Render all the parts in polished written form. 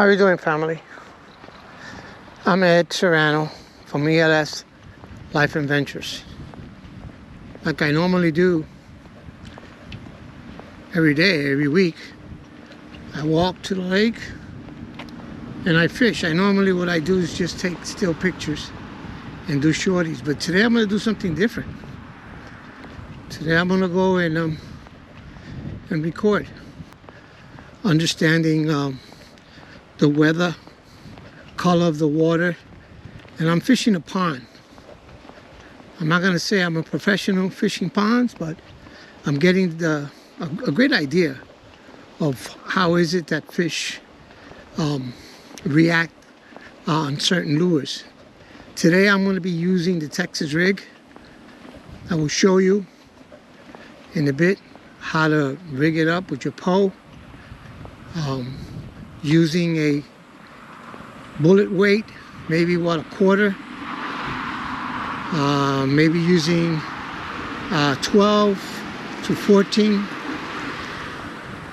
How are you doing, family? I'm Ed Serrano from E.L.S. Life and Ventures. Like I normally do every day, every week, I walk to the lake and I fish. Normally what I do is just take still pictures and do shorties, but today I'm going to do something different. Today I'm going to go and record, understanding the weather, color of the water, and I'm fishing a pond. I'm not going to say I'm a professional fishing ponds, but I'm getting a great idea of how is it that fish react on certain lures. Today I'm going to be using the Texas rig. I will show you in a bit how to rig it up with your pole, using a bullet weight, maybe what, a quarter, maybe using 12 to 14.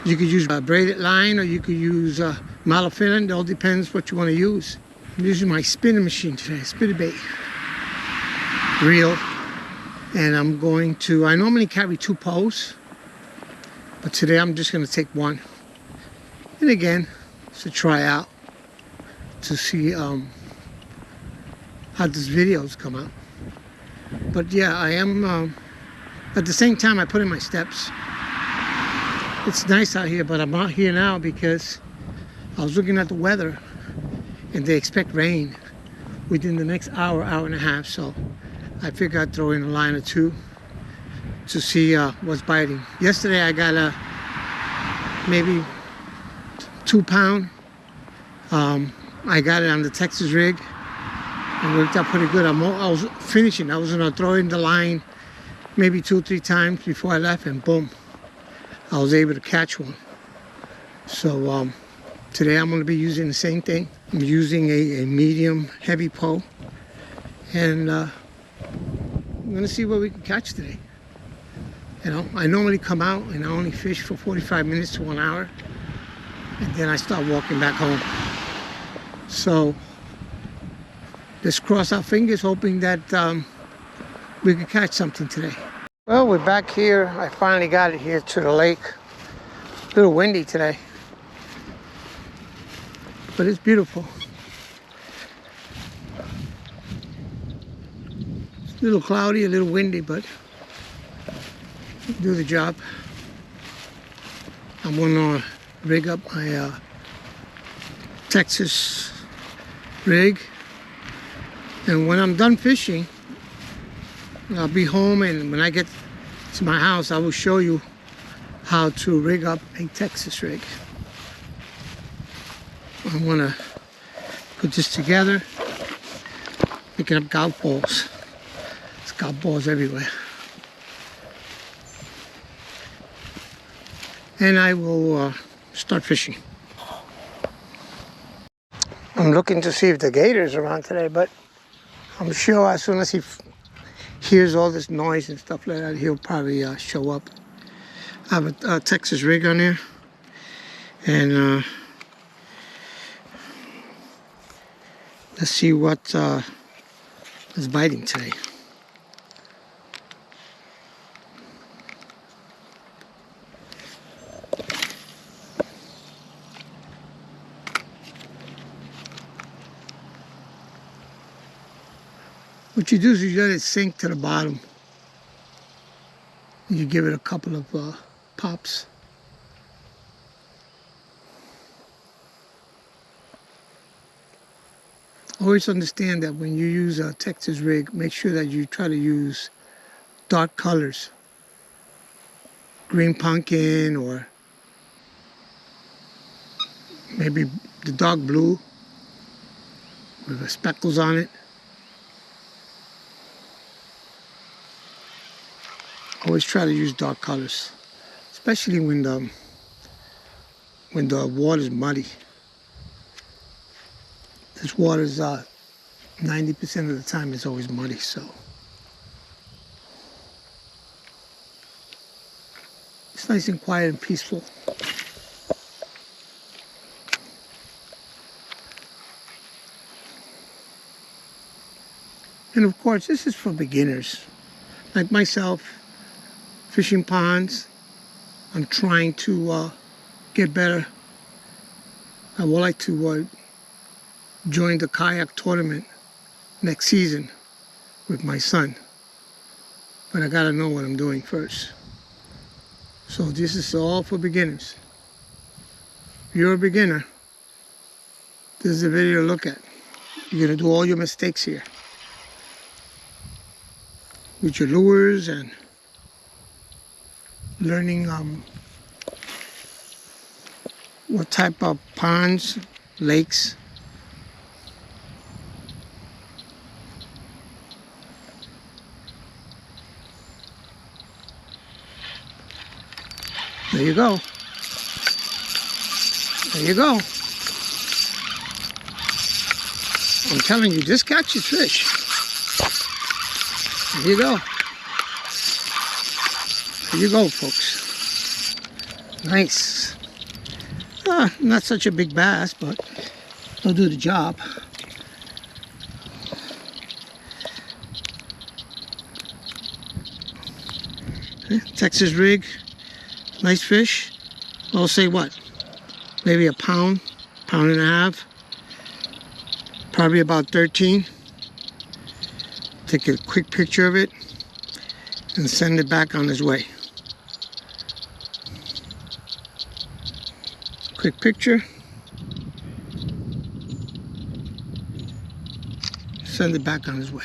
You could use a braided line or you could use malafin. It all depends what you want to use. I'm using my spinning machine today, spinnerbait reel, and I'm going to, I normally carry 2 poles, but today I'm just going to take one. And again, it's a try out to see how these videos come out. But yeah, I am at the same time I put in my steps. It's nice out here, but I'm out here now because I was looking at the weather and they expect rain within the next hour and a half, so I figured I'd throw in a line or two to see what's biting. Yesterday I got a maybe 2 pound. I got it on the Texas rig. It worked out pretty good. I was finishing. I was gonna throw in the line maybe 2 or 3 times before I left, and boom, I was able to catch one. So today I'm gonna be using the same thing. I'm using a medium heavy pole, and I'm gonna see what we can catch today. You know, I normally come out and I only fish for 45 minutes to 1 hour, and then I start walking back home. So let's cross our fingers, hoping that we can catch something today. Well, we're back here. I finally got it here to the lake. A little windy today, but it's beautiful. It's a little cloudy, a little windy, but do the job. I'm gonna rig up my Texas rig, and when I'm done fishing, I'll be home, and when I get to my house I will show you how to rig up a Texas rig. I want to put this together, picking up golf balls. There's golf balls everywhere, and I will start fishing. I'm looking to see if the gator's around today, but I'm sure as soon as he hears all this noise and stuff like that, he'll probably show up. I have a Texas rig on there, and let's see what is biting today. What you do is you let it sink to the bottom. You give it a couple of pops. Always understand that when you use a Texas rig, make sure that you try to use dark colors. Green pumpkin, or maybe the dark blue with the speckles on it. Always try to use dark colors, especially when the water's muddy. This water's 90% of the time is always muddy, so it's nice and quiet and peaceful. And of course, this is for beginners like myself. Fishing ponds. I'm trying to get better. I would like to join the kayak tournament next season with my son, but I gotta know what I'm doing first. So this is all for beginners. If you're a beginner, this is a video to look at. You're gonna do all your mistakes here with your lures and learning what type of ponds, lakes. There you go. There you go. I'm telling you, just catch your fish. There you go. There you go, folks. Nice. Not such a big bass, but they'll do the job. Texas rig, nice fish. I'll say what? Maybe a pound, pound and a half. Probably about 13. Take a quick picture of it and send it back on his way. Quick picture. Send it back on his way.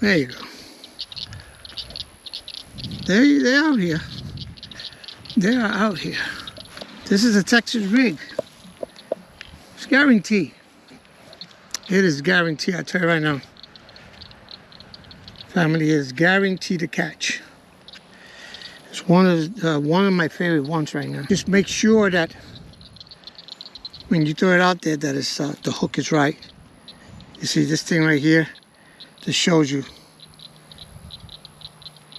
There you go. They're out here. They are out here. This is a Texas rig. It's guaranteed. It is guaranteed. I tell you right now. Family is guaranteed to catch. It's one of my favorite ones right now. Just make sure that when you throw it out there, that it's, the hook is right. You see this thing right here? Just shows you.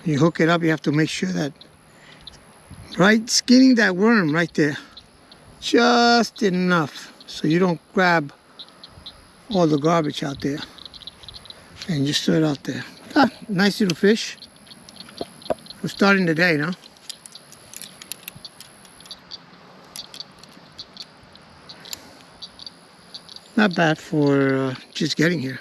You hook it up, you have to make sure that right skinning that worm right there, just enough so you don't grab all the garbage out there, and just throw it out there. Nice little fish. We're starting the day, no? Not bad for just getting here.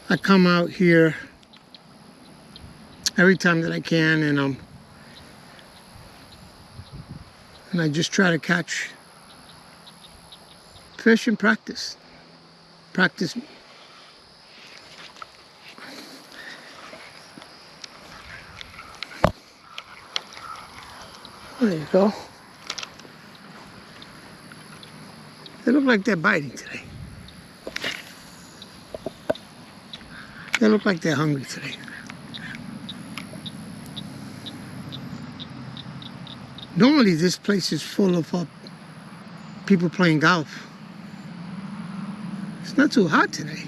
I come out here every time that I can, and I just try to catch fish and practice. Practice. There you go. They look like they're biting today. They look like they're hungry today. Normally this place is full of people playing golf. It's not too hot today.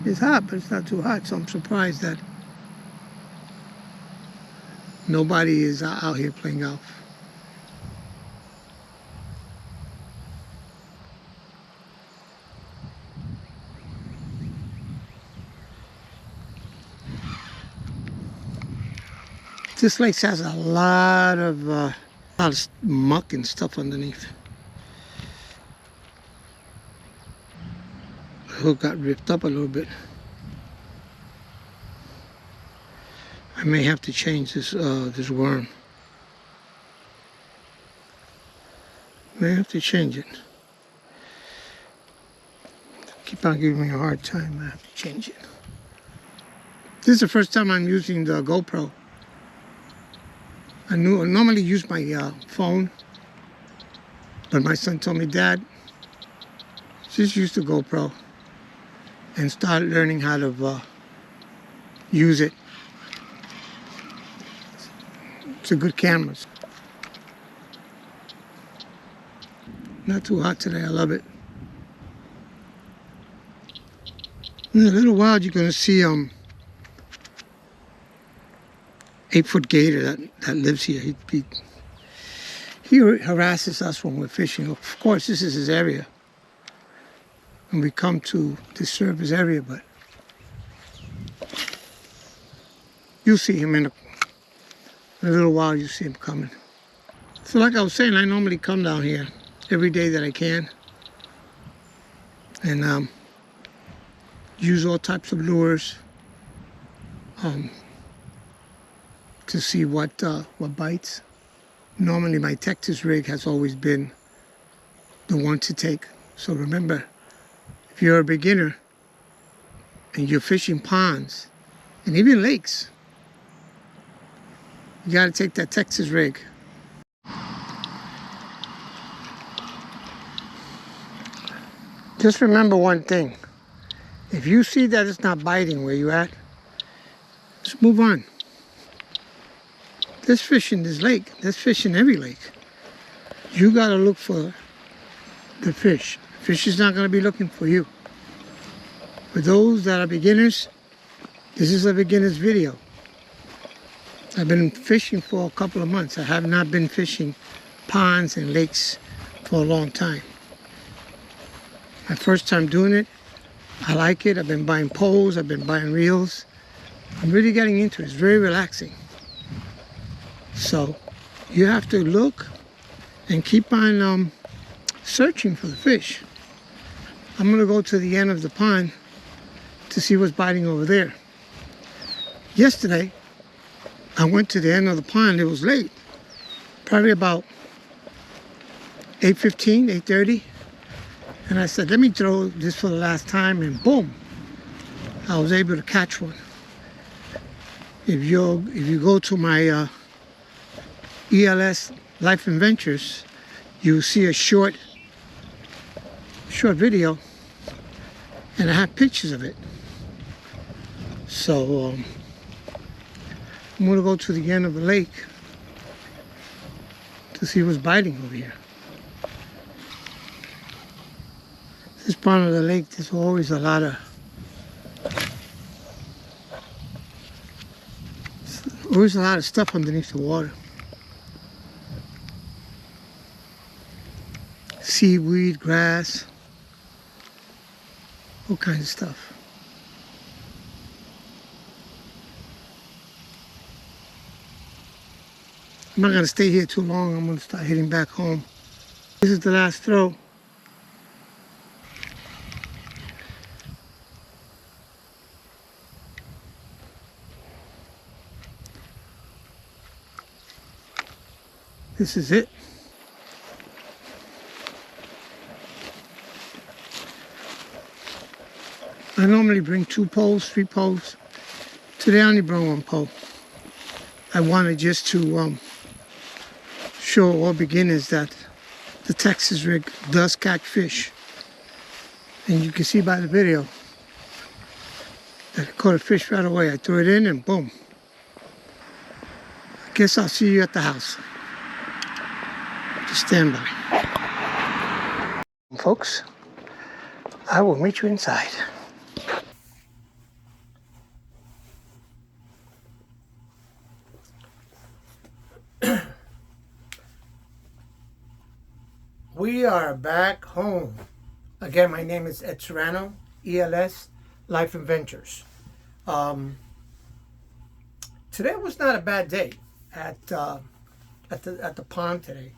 It's hot, but it's not too hot, so I'm surprised that nobody is out here playing golf. This lake has a lot of muck and stuff underneath. The hook got ripped up a little bit. I may have to change this this worm. May have to change it. Keep on giving me a hard time. I have to change it. This is the first time I'm using the GoPro. I normally use my phone, but my son told me, Dad, just use the GoPro and start learning how to use it. It's a good camera. Not too hot today, I love it. In a little while, you're gonna see 8-foot gator that lives here. He harasses us when we're fishing. Of course, this is his area, and we come to disturb his area. But you'll see him in a little while. You see him coming. So, like I was saying, I normally come down here every day that I can, and use all types of lures to see what bites. Normally my Texas rig has always been the one to take. So remember, if you're a beginner and you're fishing ponds and even lakes, you got to take that Texas rig. Just remember one thing. If you see that it's not biting where you're at, just move on. There's fish in this lake. There's fish in every lake. You got to look for the fish. Fish is not going to be looking for you. For those that are beginners, this is a beginner's video. I've been fishing for a couple of months. I have not been fishing ponds and lakes for a long time. My first time doing it. I like it. I've been buying poles. I've been buying reels. I'm really getting into it. It's very relaxing. So you have to look and keep on searching for the fish. I'm going to go to the end of the pond to see what's biting over there. Yesterday, I went to the end of the pond. It was late, probably about 8:15, 8:30. And I said, let me throw this for the last time, and boom, I was able to catch one. If you go to my E.L.S. Life Adventures, you see a short video, and I have pictures of it. So I'm gonna go to the end of the lake to see what's biting over here. This part of the lake, there's always a lot of stuff underneath the water. Seaweed, grass, all kinds of stuff. I'm not gonna stay here too long. I'm gonna start heading back home. This is the last throw. This is it. I normally bring 2 poles, 3 poles. Today I only brought 1 pole. I wanted just to show all beginners that the Texas rig does catch fish. And you can see by the video that I caught a fish right away. I threw it in and boom. I guess I'll see you at the house. Just stand by. Folks, I will meet you inside. We are back home. Again, my name is Ed Serrano, E.L.S. Life Adventures. Today was not a bad day at the pond today.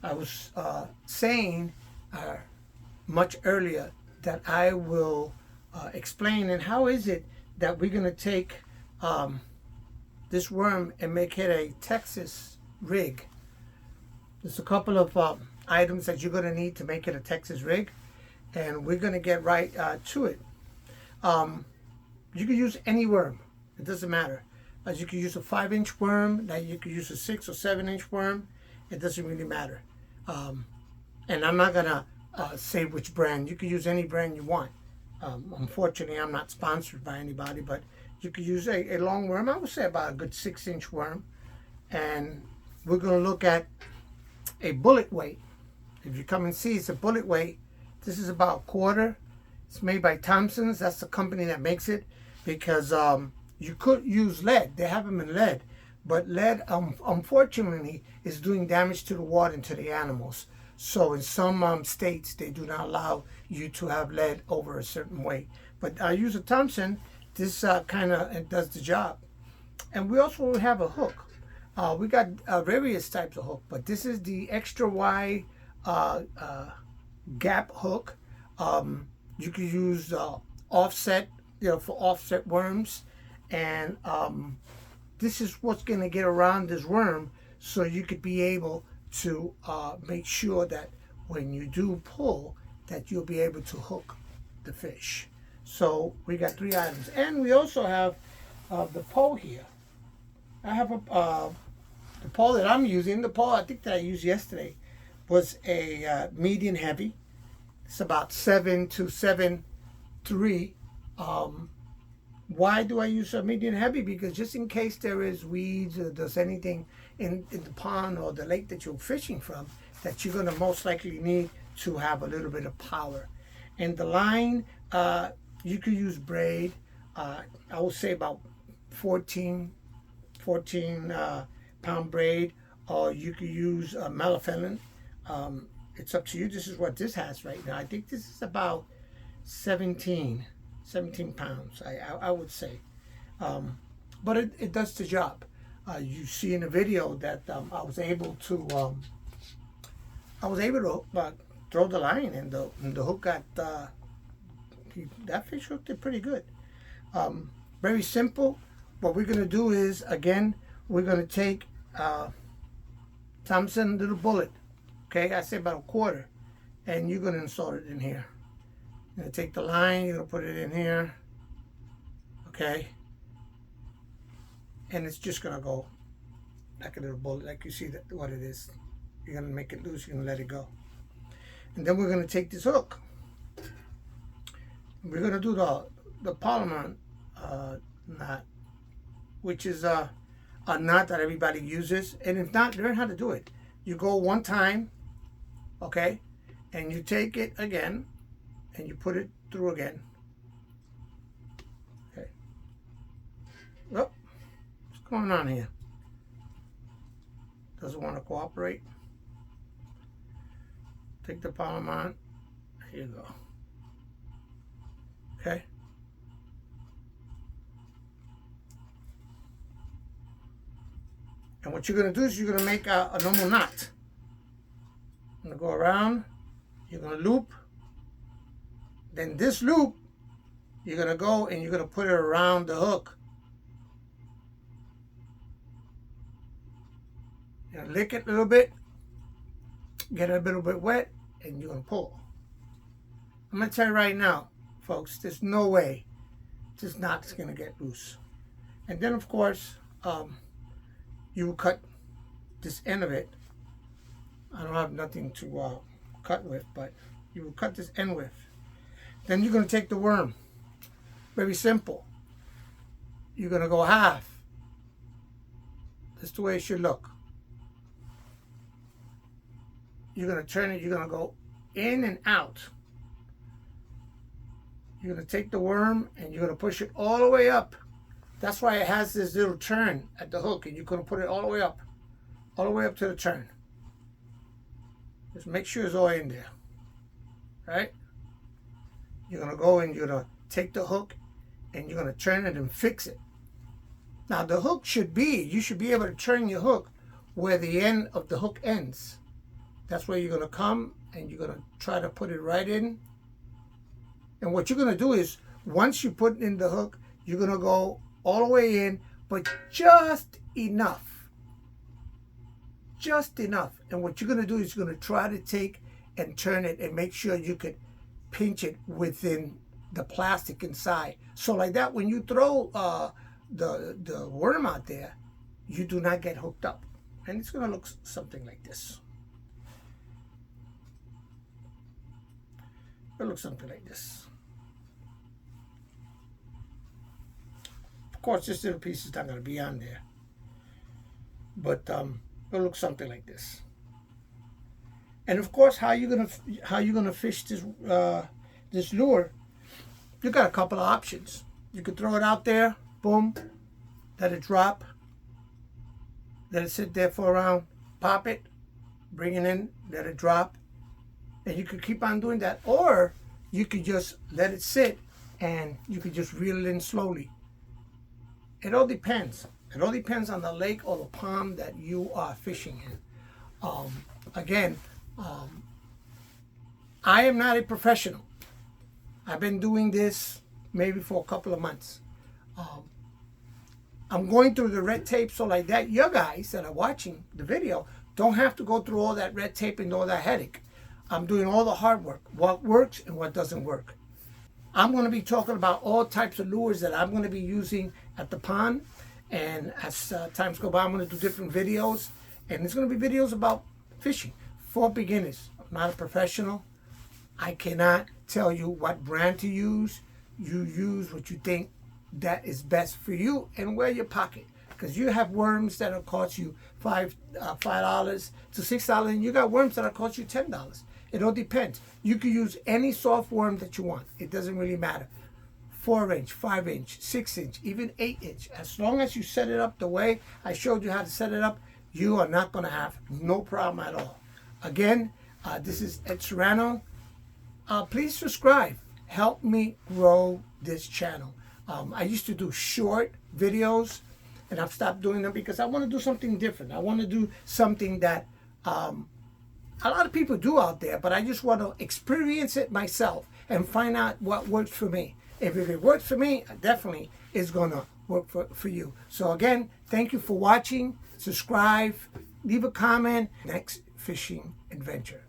I was saying much earlier that I will explain, and how is it that we're going to take this worm and make it a Texas rig. There's a couple of items that you're going to need to make it a Texas rig, and we're going to get right to it. You can use any worm. It doesn't matter. As you can use a 5-inch worm, that you can use a 6 or 7-inch worm. It doesn't really matter. And I'm not going to say which brand. You can use any brand you want. Unfortunately, I'm not sponsored by anybody, but you could use a long worm. I would say about a good 6-inch worm. And we're going to look at a bullet weight. If you come and see, it's a bullet weight. This is about 1/4. It's made by Thompson's. That's the company that makes it, because you could use lead. They have them in lead, but lead, unfortunately, is doing damage to the water and to the animals. So in some states, they do not allow you to have lead over a certain weight. But I use a Thompson. This kind of does the job. And we also have a hook. We got various types of hook, but this is the extra wide gap hook. You can use offset, for offset worms, and this is what's going to get around this worm, so you could be able to make sure that when you do pull, that you'll be able to hook the fish. So we got 3 items, and we also have the pole here. I have the pole that I'm using. The pole I think that I used yesterday was a medium heavy. It's about 7 to 7.3. Why do I use a medium heavy? Because just in case there is weeds or there's anything in the pond or the lake that you're fishing from, that you're going to most likely need to have a little bit of power. And the line, you could use braid. I would say about 14 pound braid, or you could use malafellin. It's up to you. This is what this has right now. I think this is about 17 pounds, I would say. But it does the job. You see in the video that I was able to throw the line, and the hook got that fish hooked it pretty good. Very simple. What we're gonna do is, again, we're gonna take Thompson little bullet. Okay, I say about 1/4, and you're gonna insert it in here. You're gonna take the line, you're gonna put it in here. Okay, and it's just gonna go like a little bullet, like you see what it is. You're gonna make it loose, you're gonna let it go. And then we're gonna take this hook. We're gonna do the polymer knot, which is a knot that everybody uses. And if not, learn how to do it. You go one time, okay, and you take it again, and you put it through again. Okay. Oh, what's going on here? Doesn't want to cooperate. Take the polymer on. Here you go. Okay. And what you're going to do is you're going to make a normal knot. I'm going to go around. You're going to loop. Then this loop, you're going to go and you're going to put it around the hook. You're going to lick it a little bit. Get it a little bit wet. And you're going to pull. I'm going to tell you right now, folks, there's no way this knot's going to get loose. And then, of course, you will cut this end of it. I don't have nothing to cut with, but you will cut this end with. Then you're going to take the worm. Very simple. You're going to go half. That's the way it should look. You're going to turn it. You're going to go in and out. You're going to take the worm and you're going to push it all the way up. That's why it has this little turn at the hook, and you're going to put it all the way up to the turn. Just make sure it's all in there, right? You're going to go and you're going to take the hook and you're going to turn it and fix it. Now the hook you should be able to turn your hook where the end of the hook ends. That's where you're going to come and you're going to try to put it right in. And what you're going to do is, once you put in the hook, you're going to go all the way in, but just enough. Just enough. And what you're going to do is you're going to try to take and turn it and make sure you could pinch it within the plastic inside. So like that, when you throw the worm out there, you do not get hooked up. And it's going to look something like this. It'll look something like this. Of course, this little piece is not going to be on there, but it'll look something like this. And of course, how you gonna fish this this lure? you got a couple of options. You could throw it out there, boom, let it drop, let it sit there for a round, pop it, bring it in, let it drop, and you could keep on doing that. Or you could just let it sit and you could just reel it in slowly. It all depends. It all depends on the lake or the pond that you are fishing in. Again, I am not a professional. I've been doing this maybe for a couple of months. I'm going through the red tape so like that you guys that are watching the video don't have to go through all that red tape and all that headache. I'm doing all the hard work, what works and what doesn't work. I'm going to be talking about all types of lures that I'm going to be using at the pond. And as times go by, I'm going to do different videos. And it's going to be videos about fishing for beginners. I'm not a professional. I cannot tell you what brand to use. You use what you think that is best for you and wear your pocket. Because you have worms that'll cost you $5 to $6, and you got worms that'll cost you $10. It all depends. You can use any soft worm that you want. It doesn't really matter. 4-inch, 5-inch, 6-inch, even 8-inch. As long as you set it up the way I showed you how to set it up, you are not going to have no problem at all. Again, this is Ed Serrano. Please subscribe. Help me grow this channel. I used to do short videos, and I've stopped doing them because I want to do something different. I want to do something that a lot of people do out there, but I just want to experience it myself and find out what works for me. If it works for me, definitely it's going to work for you. So again, thank you for watching. Subscribe, leave a comment. Next fishing adventure.